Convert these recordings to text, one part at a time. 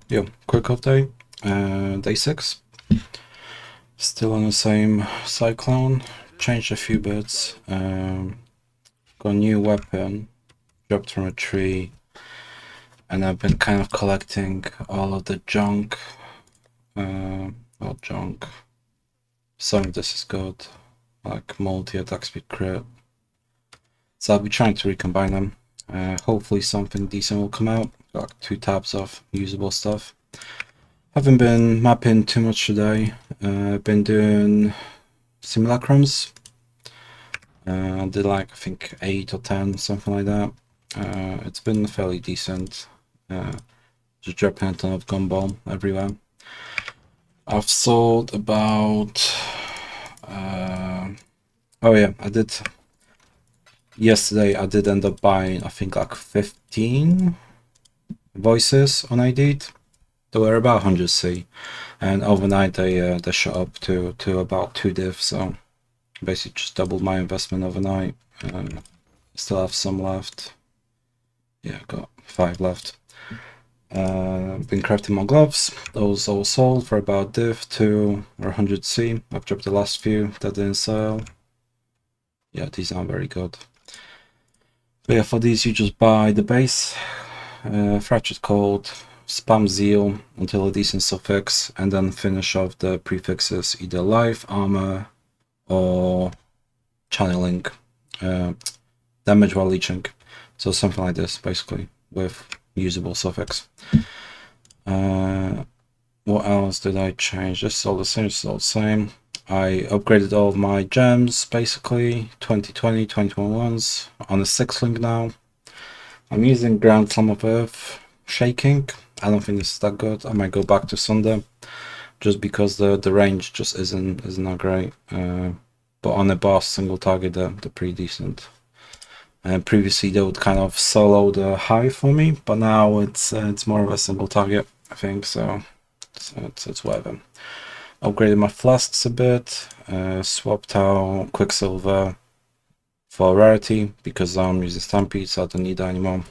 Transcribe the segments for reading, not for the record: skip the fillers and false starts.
Yo, quick update. Day 6. Still on the same Cyclone. Changed a few bits. Got a new weapon. Dropped from a tree. And I've been kind of collecting all of the junk. Well, junk. Some of this is good. Like multi-attack speed crit. So I'll be trying to recombine them. Hopefully something decent will come out. Got 2 tabs of usable stuff. Haven't been mapping too much today. I've been doing simulacrums. I did like, I think 8 or 10, something like that. It's been fairly decent. Just dropping a ton of gumball everywhere. I've sold about... oh yeah, I did... Yesterday I did end up buying, I think, like 15 voices on Idit. They were about 100C, and overnight they shot up to about 2 div, so basically just doubled my investment overnight. Still have some left. Yeah, got 5 left. Been crafting more gloves. Those all sold for about div 2 or 100C. I've dropped the last few that didn't sell. Yeah, these aren't very good. But yeah, for these you just buy the base, fractured cold, spam zeal until a decent suffix, and then finish off the prefixes either life, armor, or channeling, damage while leeching. So something like this, basically, with usable suffix. What else did I change? This is all the same, it's all the same. I upgraded all of my gems, basically, 2020, 2021 ones, on the 6th link now. I'm using Ground Slam of Earth Shaking. I don't think this is that good. I might go back to Sunder, just because the range just isn't that great. But on the boss single target, they're pretty decent. And previously they would kind of solo the high for me, but now it's more of a single target, I think. So it's whatever. Upgraded my flasks a bit. Swapped out Quicksilver for Rarity because I'm using Stampede, so I don't need that anymore.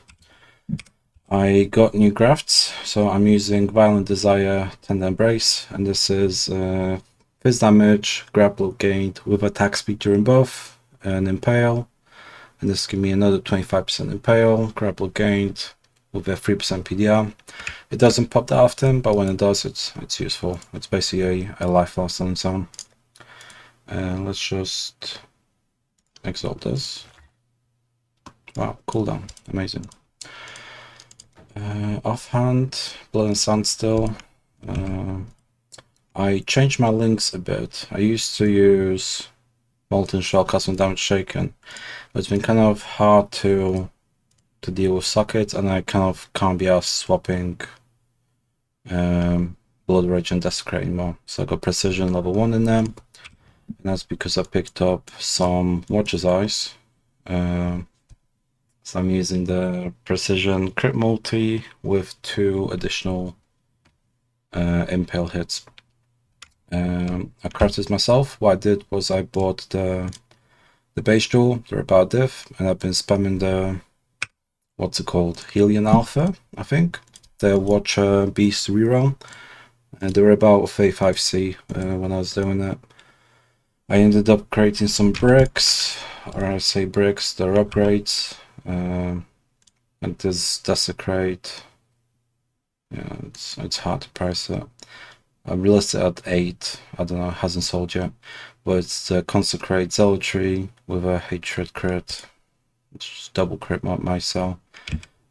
I got new grafts, so I'm using Violent Desire, Tender Embrace, and this is fizz damage, grapple gained with attack speed during buff, and Impale. And this gives me another 25% Impale, grapple gained with a 3% PDR. It doesn't pop that often, but when it does, it's useful. It's basically a life loss on its own. And let's just exalt this. Wow, cooldown, amazing. Offhand, Blood and Sand still. I changed my links a bit. I used to use Molten Shell, Custom Damage Shaken, but it's been kind of hard to deal with sockets, and I kind of can't be asked swapping Blood Rage and Desecrate anymore. So I got Precision level 1 in them, and that's because I picked up some Watcher's Eyes. So I'm using the Precision Crit Multi with 2 additional Impale hits. I crafted myself. What I did was I bought the base jewel, they're about div, and I've been spamming the, what's it called, Helion Alpha, I think, the Watcher Beast reroll, and they were about 35C when I was doing it. I ended up creating some bricks, or I say bricks, they're upgrades, and this Desecrate, yeah, it's hard to price it. I realized it at 8, I don't know, it hasn't sold yet, but it's the Consecrate Zealotry with a Hatred crit. It's just double crit myself.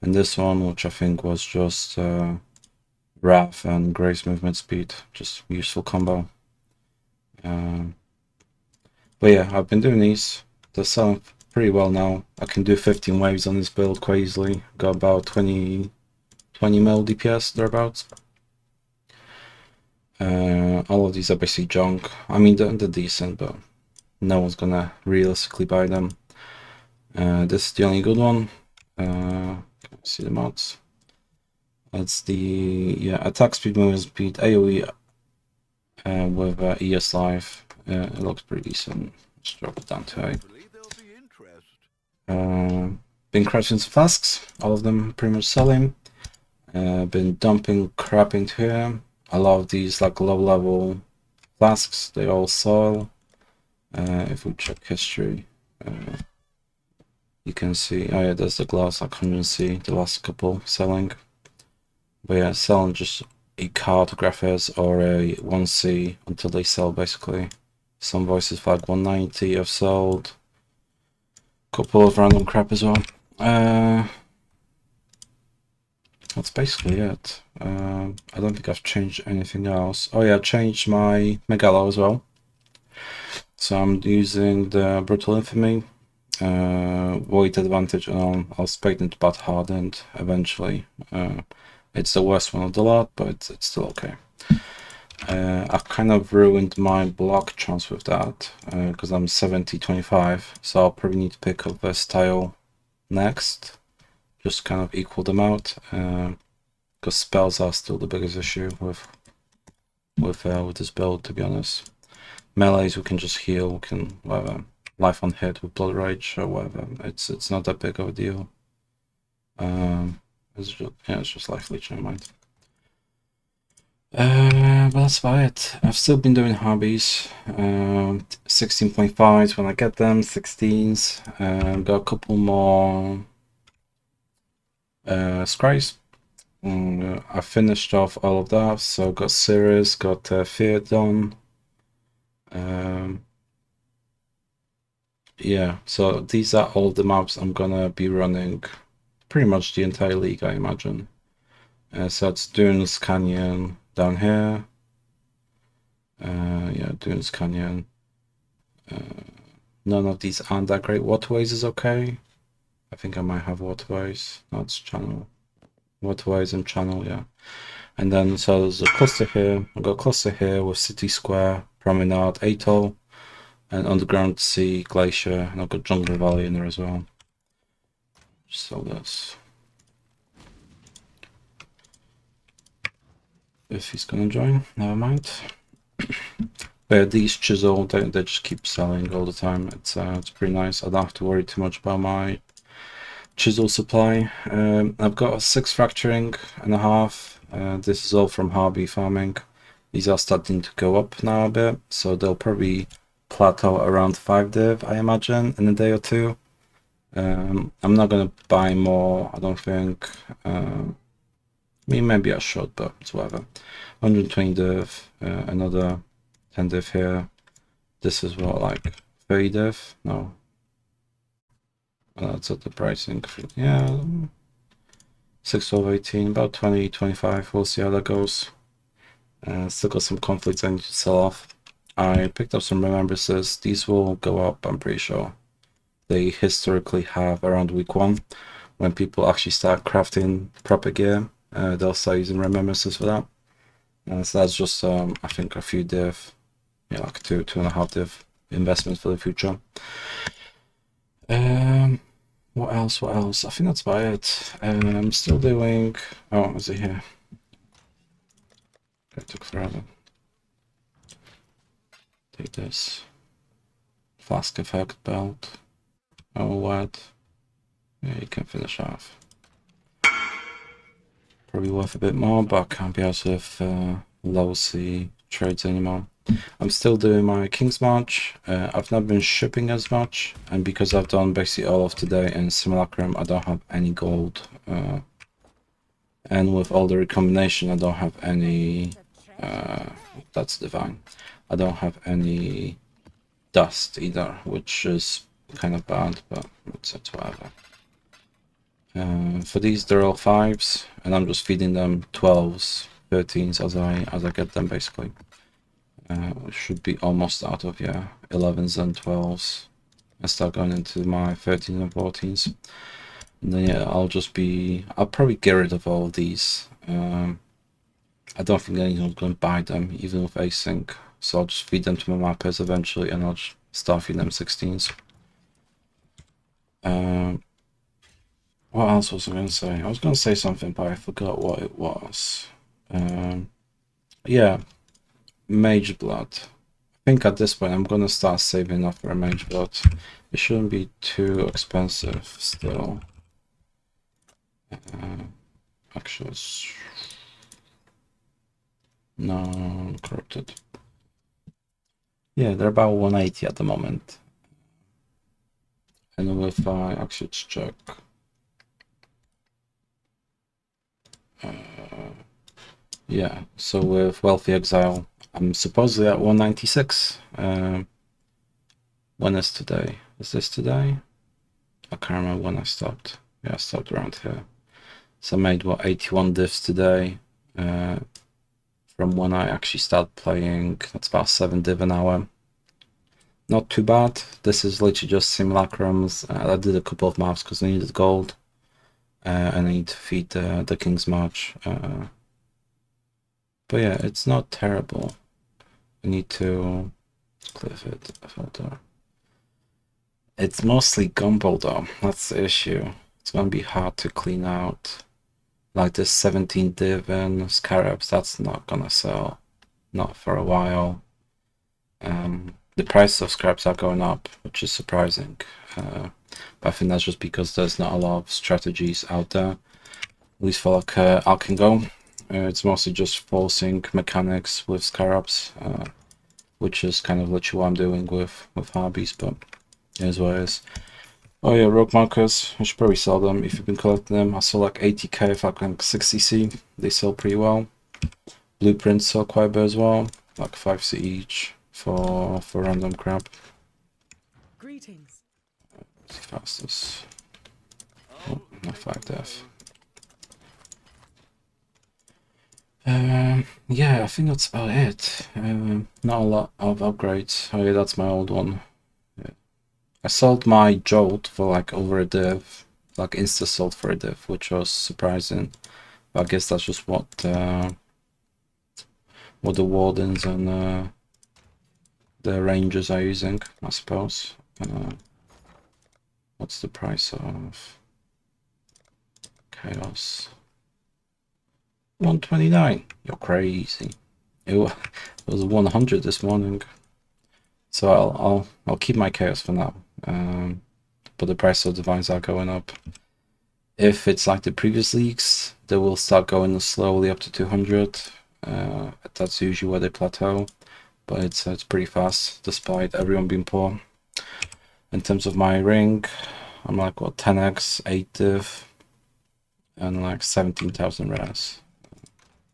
And this one, which I think was just Wrath and Grace movement speed, just useful combo. But yeah, I've been doing these. They're selling pretty well now. I can do 15 waves on this build quite easily. Got about 20 mil DPS, thereabouts. All of these are basically junk. I mean, they're decent, but no one's gonna realistically buy them. This is the only good one. See the mods. That's the attack speed, movement speed, AoE with ES life. It looks pretty decent. Let's drop it down to 8. Been crafting some flasks. All of them pretty much selling. Been dumping crap into here. A lot of these like low level flasks, they all soil. If we check history, you can see, oh yeah, there's the glass, like 100C, the last couple selling. But yeah, selling just a cartographers or a 1C until they sell basically. Some voices for like 190 I've sold. Couple of random crap as well. That's basically it. I don't think I've changed anything else. Oh yeah, I changed my Megalo as well. So I'm using the Brutal Infamy, Void Advantage, and I'll spec into Bad Hardened eventually. It's the worst one of the lot, but it's still okay. I've kind of ruined my block chance with that, because I'm 70-25, so I'll probably need to pick up Versatile next, just kind of equal them out, because spells are still the biggest issue with this build, to be honest. Melees we can just heal, we can whatever, life on hit with Blood Rage or whatever. It's not that big of a deal. It's just life leech, never mind. But that's about it. I've still been doing hobbies. 16.5s when I get them, 16s. Got a couple more scries. I finished off all of that, so got Cirrus, got Fear done. Yeah, so these are all the maps I'm gonna be running pretty much the entire league, I imagine. So it's Dunes Canyon down here. Yeah, Dunes Canyon. None of these aren't that great. Waterways is okay. I think I might have Waterways. No, it's Channel. Waterways and Channel, yeah. And then, so there's a cluster here. I've got a cluster here with City Square, Promenade, Atoll, and Underground Sea, Glacier, and I've got Jungle Valley in there as well. Just sell this. If he's gonna join, never mind. But yeah, these chisel, they just keep selling all the time. It's pretty nice. I don't have to worry too much about my chisel supply. I've got a 6 fracturing and a half. This is all from hobby farming. These are starting to go up now a bit, so they'll probably plateau around 5 div, I imagine, in a day or two. I'm not gonna buy more, I don't think. I mean, maybe I should, but it's whatever. 120 div, another 10 div here. This is what, like 30 div? No. That's at the pricing. Yeah. 6, 12, 18, about 20, 25. We'll see how that goes. Still got some conflicts I need to sell off. I picked up some remembrances. These will go up, I'm pretty sure. They historically have around week 1. When people actually start crafting proper gear, they'll start using remembrances for that. So that's just, I think, a few div, yeah, like 2.5 div investment for the future. What else? I think that's about it. I'm still doing, oh, is it here? It took forever. Take this. Flask effect belt. Oh, what? Yeah, you can finish off. Probably worth a bit more, but I can't be out of low C trades anymore. I'm still doing my King's March. I've not been shipping as much, and because I've done basically all of today in Simulacrum, I don't have any gold. And with all the recombination, I don't have any. That's divine. I don't have any dust either, which is kind of bad, but it's whatever. For these, they're all 5s, and I'm just feeding them 12s, 13s as I get them basically. Should be almost out of 11s and 12s. I start going into my 13s and 14s. And then I'll probably get rid of all of these. I don't think anyone's going to buy them, even with async. So I'll just feed them to my mappers eventually, and I'll just start feeding them 16s. What else was I going to say? I was going to say something, but I forgot what it was. Yeah, Mage Blood. I think at this point I'm going to start saving up for a Mage Blood. It shouldn't be too expensive still. Actually, it's... no, corrupted. Yeah, they're about 180 at the moment. And if I actually check... yeah, so with Wealthy Exile, I'm supposedly at 196. When is today? Is this today? I can't remember when I stopped. Yeah, I stopped around here. So I made, what, 81 diffs today. From when I actually started playing, that's about 7 div an hour. Not too bad. This is literally just simulacrums. I did a couple of maps because I needed gold. And I need to feed the King's March. But yeah, it's not terrible. I need to cliff it, filter. It's mostly gumbo though, that's the issue. It's gonna be hard to clean out. Like this 17 div and scarabs, that's not gonna sell. Not for a while. The price of scarabs are going up, which is surprising. But I think that's just because there's not a lot of strategies out there. At least for like Alkengo. It's mostly just forcing mechanics with scarabs. Which is kind of literally what I'm doing with hobbies, but it is what it is. Oh yeah, rogue markers, I should probably sell them if you've been collecting them. I saw like 80k if I can 60c, they sell pretty well. Blueprints sell quite a bit as well, like 5c each for random crap. Greetings. Fastest. Oh, not 5 def. Yeah, I think that's about it. Not a lot of upgrades. Oh yeah, that's my old one. Yeah. I sold my Jolt for like over a div, like insta sold for a div, which was surprising. But I guess that's just what the Wardens and the Rangers are using, I suppose. What's the price of Chaos? 129. You're crazy. It was 100 this morning. So I'll keep my Chaos for now. But the price of Divines are going up. If it's like the previous leagues, they will start going slowly up to 200. That's usually where they plateau. But it's pretty fast, despite everyone being poor. In terms of my ring, I'm like, what, 10x, 8 div, and like 17,000 res.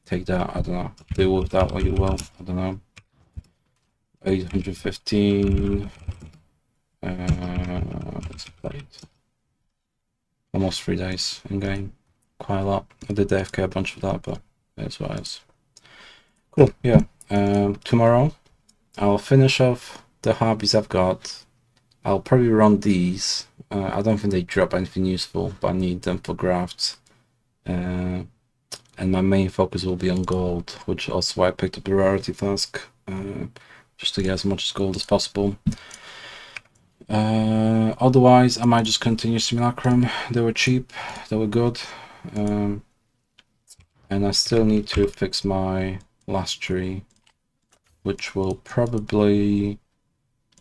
Take that, I don't know. Deal with that what you will, I don't know. 815. Let's play it. Almost 3 days in game. Quite a lot. I did AFK a bunch of that, but it's what it is. Cool, yeah. Tomorrow I'll finish off the hobbies I've got. I'll probably run these. I don't think they drop anything useful, but I need them for grafts. And my main focus will be on gold, which is also why I picked up the Rarity flask, just to get as much gold as possible. Otherwise, I might just continue Simulacrum. They were cheap, they were good. And I still need to fix my last tree, which will probably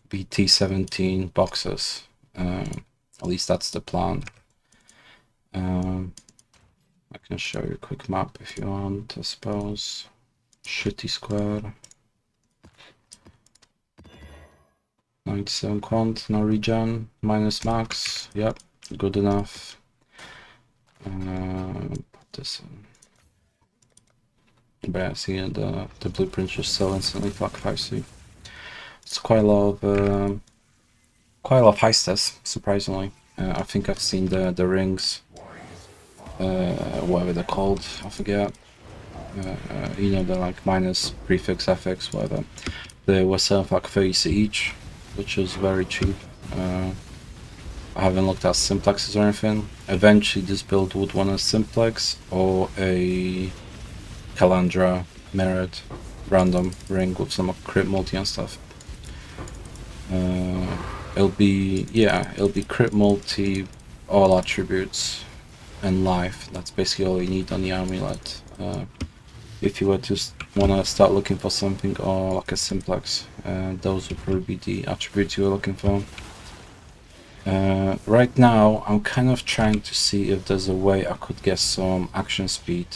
be T17 boxes. At least that's the plan. I can show you a quick map if you want, I suppose. Shitty square. 97 quant, no regen, minus max. Yep, good enough. Put this in. But yeah, see, the blueprint just sell instantly. Fuck 5C. It's quite a lot of heisters, surprisingly. I think I've seen the rings. Whatever they're called, I forget. You know, they're like minus prefix, FX, whatever. They were selling for like 30 each, which is very cheap. I haven't looked at simplexes or anything. Eventually this build would want a simplex or a Calandra mirrored random ring with some crit multi and stuff. It'll be crit multi, all attributes, and life. That's basically all you need on the amulet. If you were to want to start looking for something or like a simplex, those would probably be the attributes you were looking for. Right now, I'm kind of trying to see if there's a way I could get some action speed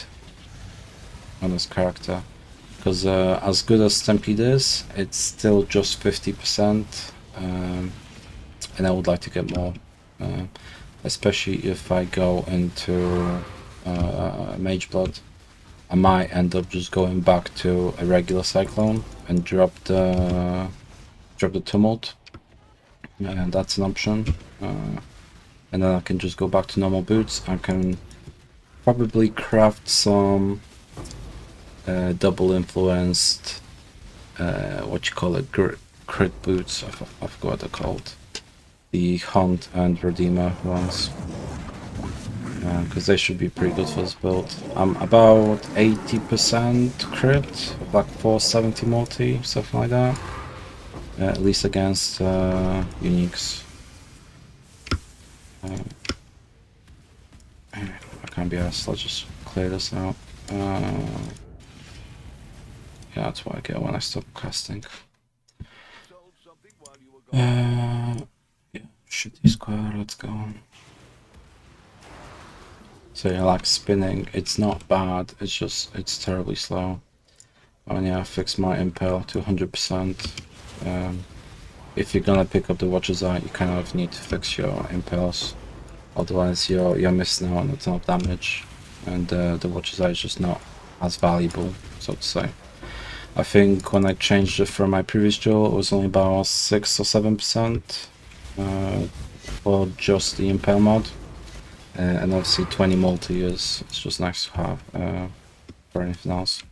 on this character. Because as good as Stampede is, it's still just 50%. And I would like to get more. Especially if I go into Mage Blood. I might end up just going back to a regular Cyclone and drop the Tumult. And that's an option. And then I can just go back to normal boots. I can probably craft some double influenced, what you call it, crit boots. I forgot what they're called. The Hunt and Redeemer ones. Because they should be pretty good for this build. I'm about 80% crit, like 470 multi, something like that. At least against uniques. I can't be asked, let's just clear this out. Yeah, that's what I get when I stop casting. Yeah, shitty square, let's go. So yeah, like spinning, it's not bad, it's just, it's terribly slow. And yeah, I fixed my impel to 100%. If you're gonna pick up the Watcher's Eye, you kind of need to fix your impels. Otherwise you're missing out on a ton of damage. And the Watcher's Eye is just not as valuable, so to say. I think when I changed it from my previous duel, it was only about 6 or 7% for just the impel mod. And obviously 20 multi is it's just nice to have for anything else.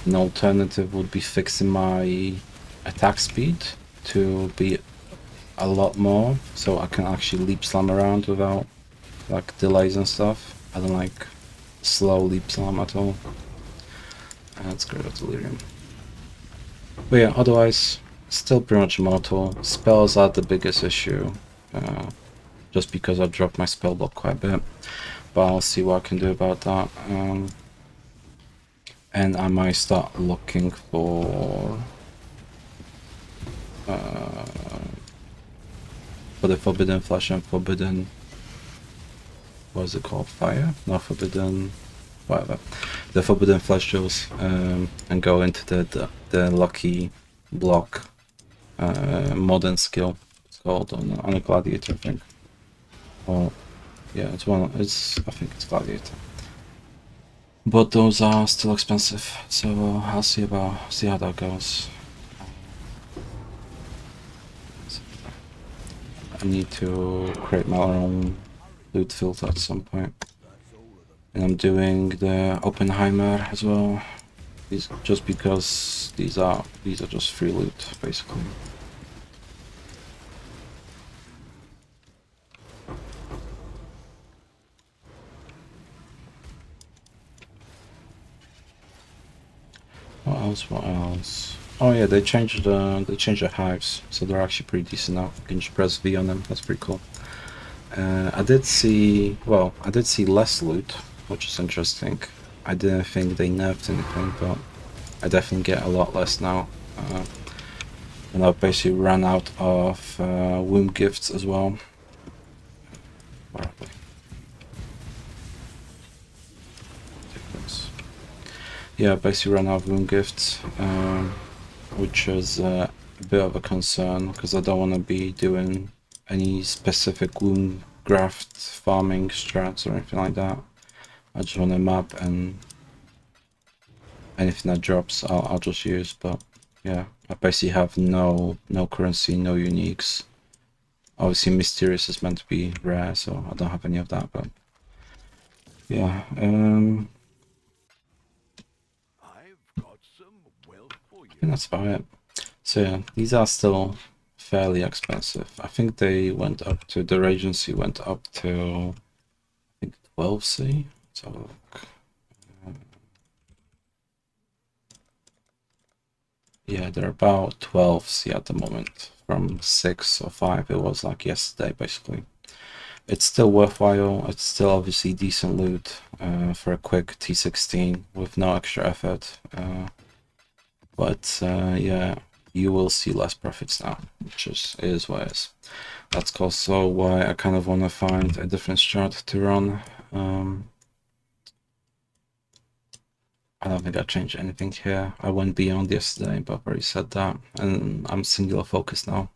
An alternative would be fixing my attack speed to be a lot more, so I can actually leap slam around without like delays and stuff. I don't like slow leap slam at all. That's great with delirium. But yeah, otherwise still pretty much immortal. Spells are the biggest issue. Just because I dropped my spell block quite a bit, but I'll see what I can do about that. And I might start looking for the Forbidden Flesh and Forbidden, what is it called? Fire? Not Forbidden, whatever. The Forbidden Flesh jewels, and go into the Lucky Block modern skill. It's called on a Gladiator, I think. Or yeah, it's one. I think it's Gladiator. But those are still expensive, so I'll see how that goes. I need to create my own loot filter at some point. And I'm doing the Oppenheimer as well. Just because these are just free loot, basically. What else? Oh yeah, they changed the hives, so they're actually pretty decent now. You can just press V on them. That's pretty cool. I did see less loot, which is interesting. I didn't think they nerfed anything, but I definitely get a lot less now. And I've basically run out of womb gifts as well. Where are they? Yeah, I basically ran out of womb gifts, which is a bit of a concern because I don't want to be doing any specific womb graft farming strats or anything like that. I just want a map, and anything that drops I'll just use. But yeah, I basically have no currency, no uniques. Obviously Mysterious is meant to be rare, so I don't have any of that, but yeah, I think that's about it. So yeah, these are still fairly expensive. I think they went up to, the Regency went up to, I think 12C. Let's have a look. Yeah, they're about 12C at the moment. From 6 or 5 it was like yesterday, basically. It's still worthwhile. It's still obviously decent loot for a quick T16 with no extra effort. But yeah, you will see less profits now, which is what it is. That's also why I kind of want to find a different strat to run. I don't think I changed anything here. I went beyond yesterday, but I've already said that, and I'm singular focused now.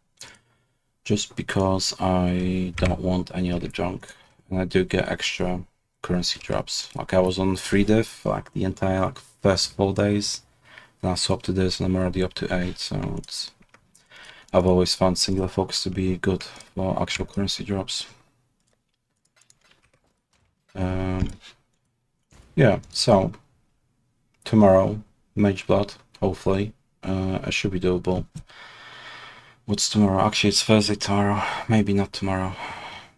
Just because I don't want any other junk, and I do get extra currency drops. Like I was on 3 diff like the entire first 4 days, and I swapped to this, and I'm already up to 8. So I've always found singular focus to be good for actual currency drops. Yeah, so tomorrow, Mage Blood, hopefully. It should be doable. What's tomorrow? Actually, it's Thursday tomorrow. Maybe not tomorrow.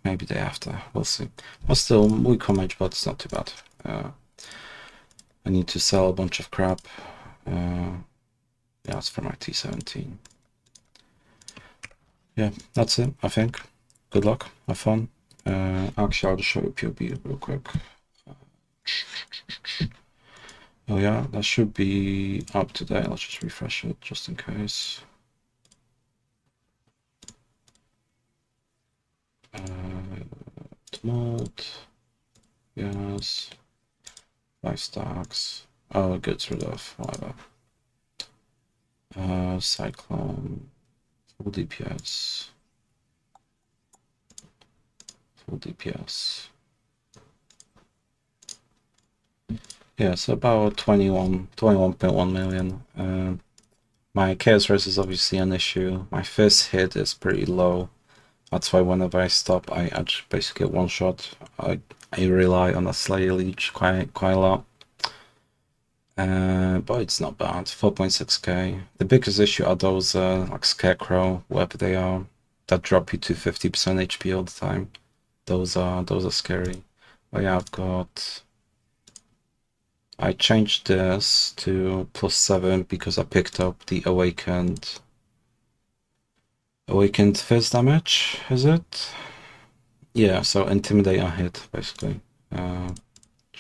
Maybe day after. We'll see. But still, we can Mage Blood. It's not too bad. I need to sell a bunch of crap. Yeah, it's for my T17. Yeah, that's it, I think. Good luck. Have fun. Actually, I'll just show you POB real quick. Oh yeah, that should be up to date. Let's just refresh it just in case. Tumult. Yes. 5 stacks. Oh, it gets rid of whatever. Cyclone. Full DPS. Full DPS. Yeah, so about 21.1 million. My chaos res is obviously an issue. My first hit is pretty low. That's why whenever I stop, I just basically get one shot. I rely on a Slayer Leech quite a lot. But it's not bad. 4.6k. The biggest issue are those like Scarecrow, whatever they are, that drop you to 50% HP all the time. Those are scary. But yeah, I changed this to +7 because I picked up the awakened fizz damage, is it? Yeah, so intimidate on hit, basically. To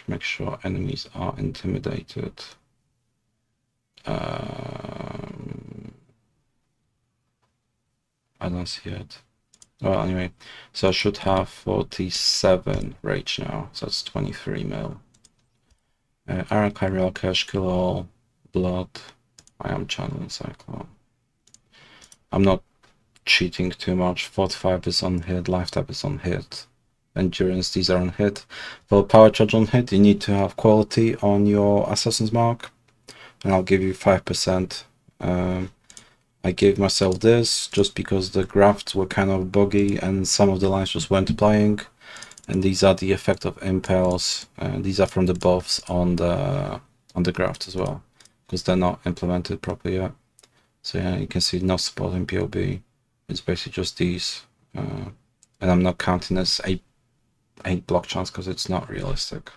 make sure enemies are intimidated. I don't see it. Well, anyway, so I should have 47 rage now, so that's 23 mil. Arakai Real Cash, Kill All, Blood. I am channeling Cyclone. I'm not cheating too much. 45 is on hit, life tap is on hit. Endurance, these are on hit. For power charge on hit, you need to have quality on your Assassin's Mark, and I'll give you 5%. I gave myself this just because the grafts were kind of buggy and some of the lines just weren't applying. And these are the effect of impels. These are from the buffs on the graft as well, because they're not implemented properly yet. So yeah, you can see no support in POB. It's basically just these, and I'm not counting this 8 block chance because it's not realistic.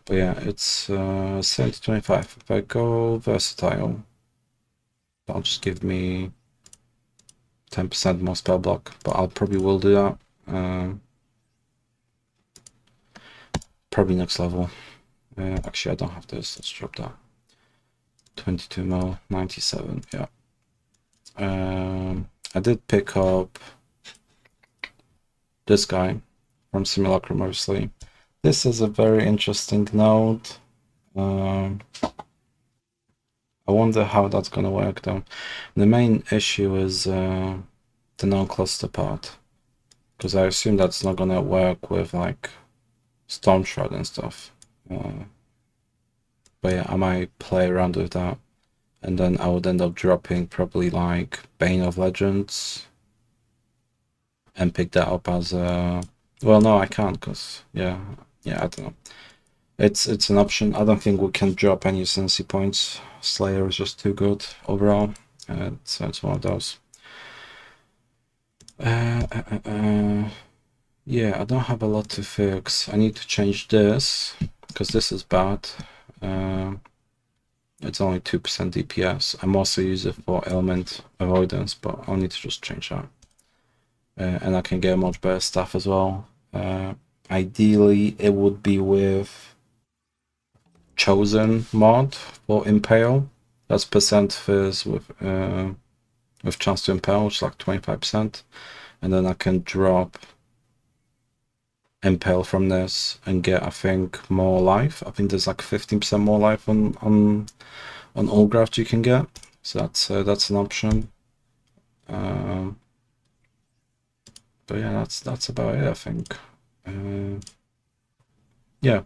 But yeah, it's 70-25. If I go versatile, that'll just give me 10% more spell block, but I'll probably will do that. Probably next level. Actually, I don't have this. Let's drop that. 22 mil, 97. Yeah. I did pick up this guy from Simulacrum, obviously. This is a very interesting node. I wonder how that's going to work though. The main issue is the non-cluster part, because I assume that's not going to work with like Storm Shroud and stuff. But yeah, I might play around with that, and then I would end up dropping probably like Bane of Legends and pick that up as a... Well, no, I can't, because yeah, I don't know. It's an option. I don't think we can drop any ascendancy points. Slayer is just too good overall. So it's one of those. Yeah, I don't have a lot to fix. I need to change this because this is bad. It's only 2% DPS. I'm also using it for element avoidance, but I'll need to just change that. And I can get much better stuff as well. Ideally, it would be with Chosen mod for Impale. That's percent fizz with with chance to impale, which is like 25%, and then I can drop impale from this and get, I think, more life. I think there's like 15% more life on all grafts you can get, so that's an option. But yeah, that's about it, I think. Yeah,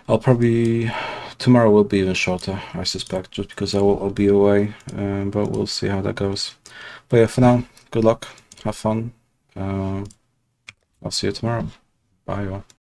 I'll probably tomorrow will be even shorter, I suspect, just because I'll be away. But we'll see how that goes. But yeah, for now, good luck, have fun. I'll see you tomorrow. Bye, all.